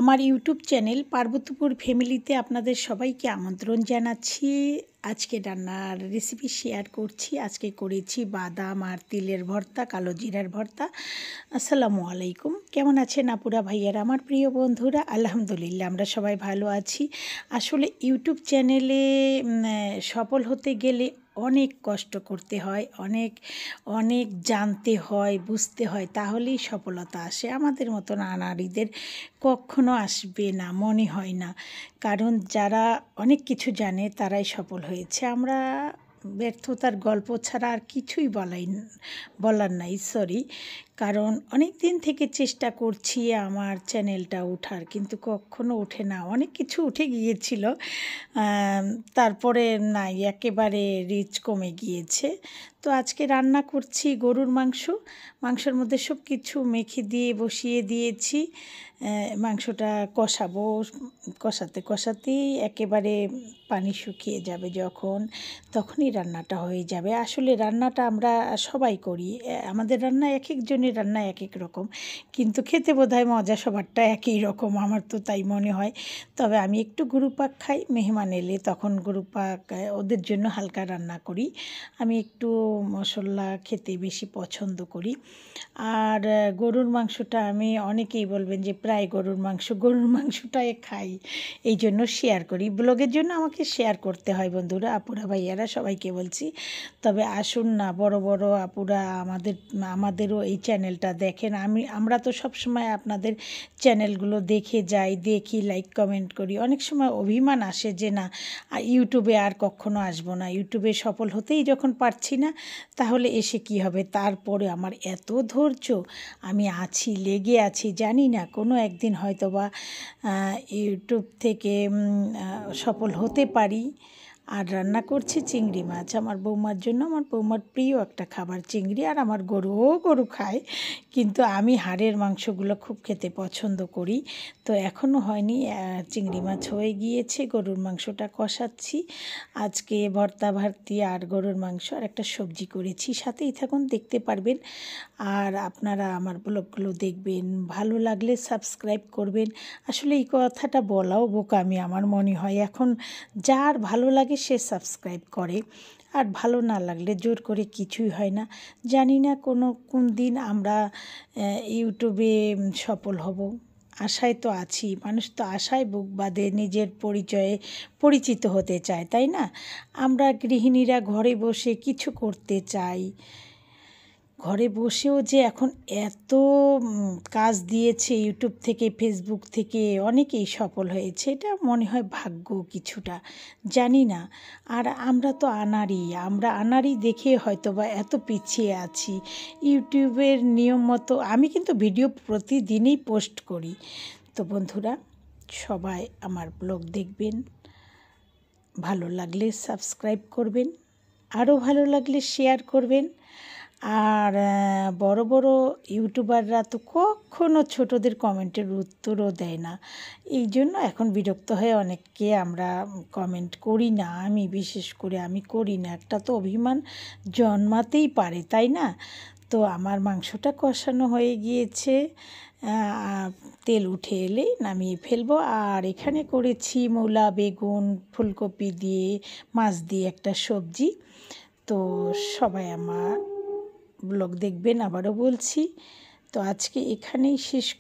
আমার YouTube channel Parbatipur ফ্যামিলিতে আপনাদের সবাইকে আমন্ত্রণ জানাচ্ছি। আজকে রান্নার রেসিপি শেয়ার করছি। আজকে করেছি বাদাম আর তিলের ভর্তা, কালো জিরার ভর্তা। আসসালামু আলাইকুম। কেমন আছেন আপুরা ভাইয়ারা, আমার প্রিয় বন্ধুরা? আলহামদুলিল্লাহ আমরা সবাই ভালো আছি। আসলে ইউটিউব চ্যানেলে সফল হতে গেলে অনেক কষ্ট করতে হয়, অনেক অনেক জানতে হয়, বুঝতে হয়, তাহলেই সফলতা আসে। আমাদের মতন নারীদের কখনো আসবে না, মনে হয় না। কারণ যারা অনেক কিছু জানে তারাই সফল হয়েছে। আমরা ব্যর্থতার গল্প ছাড়া আর কিছুই বলার নাই, সরি। কারণ অনেক দিন থেকে চেষ্টা করছি আমার চ্যানেলটা ওঠার, কিন্তু কখনো ওঠে না। অনেক কিছু উঠে গিয়েছিল, তারপরে নাই, একেবারে রিচ কমে গিয়েছে। তো আজকে রান্না করছি গরুর মাংস। মাংসের মধ্যে সব কিছু মেখে দিয়ে বসিয়ে দিয়েছি। মাংসটা কষাবো, কষাতে কষাতেই একেবারে পানি শুকিয়ে যাবে যখন, তখনই রান্নাটা হয়ে যাবে। আসলে রান্নাটা আমরা সবাই করি, আমাদের রান্না এক একজনের রান্না এক এক রকম, কিন্তু খেতে বোধহয় মজা সবারটা একই রকম, আমার তো তাই মনে হয়। তবে আমি একটু গরু পাক খাই, মেহমান এলে তখন গরু পাক ওদের জন্য হালকা রান্না করি। আমি একটু মশলা খেতে বেশি পছন্দ করি। আর গরুর মাংসটা আমি, অনেকেই বলবেন যে প্রায় গরুর মাংসটাই খাই, এই জন্য শেয়ার করি। ব্লগের জন্য আমাকে শেয়ার করতে হয় বন্ধুরা, আপুরা ভাইয়ারা সবাইকে বলছি। তবে আসুন না, বড় বড় আপুরা আমাদেরও এই চ্যানেলটা দেখেন। আমরা তো সব সময় আপনাদের চ্যানেলগুলো দেখে যাই, দেখি, লাইক কমেন্ট করি। অনেক সময় অভিমান আসে যে না, ইউটিউবে আর কখনো আসবো না, ইউটিউবে সফল হতেই যখন পারছি না, তাহলে এসে কি হবে। তারপরে আমার এত ধৈর্য, আমি আছি, লেগে আছি, জানি না কোনো একদিন হয়তো বা ইউটিউব থেকে সফল হতে পারি। আর রান্না করছি চিংড়ি মাছ আমার বৌমার জন্য। আমার বৌমার প্রিয় একটা খাবার চিংড়ি, আর আমার গরু খায়, কিন্তু আমি হাড়ের মাংসগুলো খুব খেতে পছন্দ করি। তো এখনও হয়নি, চিংড়ি মাছ হয়ে গিয়েছে, গরুর মাংসটা কষাচ্ছি। আজকে ভর্তা ভাতি আর গরুর মাংস আর একটা সবজি করেছি, সাথেই থাকুন, দেখতে পারবেন। আর আপনারা আমার ব্লগগুলো দেখবেন, ভালো লাগলে সাবস্ক্রাইব করবেন। আসলে এই কথাটা বলাও বোকামি আমার মনে হয়। এখন যার ভালো লাগে সে সাবস্ক্রাইব করে, আর ভালো না লাগলে জোর করে কিছুই হয় না। জানি না কোন দিন আমরা ইউটিউবে সফল হব, আশায় তো আছি। মানুষ তো আশায় বুক বাঁধে, নিজের পরিচয়ে পরিচিত হতে চায়, তাই না? আমরা গৃহিণীরা ঘরে বসে কিছু করতে চাই। ঘরে বসেও যে এখন এত কাজ দিয়েছে ইউটিউব থেকে, ফেসবুক থেকে, অনেকেই সফল হয়েছে, এটা মনে হয় ভাগ্য কিছুটা, জানি না। আর আমরা তো আমরা আনাড়ি দেখে হয়তো বা এত পিছিয়ে আছি। ইউটিউবের নিয়ম মতো আমি কিন্তু ভিডিও প্রতিদিনই পোস্ট করি। তো বন্ধুরা, সবাই আমার ব্লগ দেখবেন, ভালো লাগলে সাবস্ক্রাইব করবেন, আরও ভালো লাগলে শেয়ার করবেন। আর বড় বড় ইউটিউবাররা তো কখনো ছোটদের কমেন্টের উত্তরও দেয় না, এই জন্য এখন বিরক্ত হয়ে অনেককে আমরা কমেন্ট করি না। আমি বিশেষ করে আমি করি না, একটা তো অভিমান জন্মাতেই পারে, তাই না? তো আমার মাংসটা কষানো হয়ে গিয়েছে, তেল উঠে এলেই নামিয়ে ফেলবো। আর এখানে করেছি মূলা, বেগুন, ফুলকপি দিয়ে, মাছ দিয়ে একটা সবজি। তো সবাই আমার ব্লগ দেখবেন, আবারও বলছি। তো আজকে এখানেই শেষ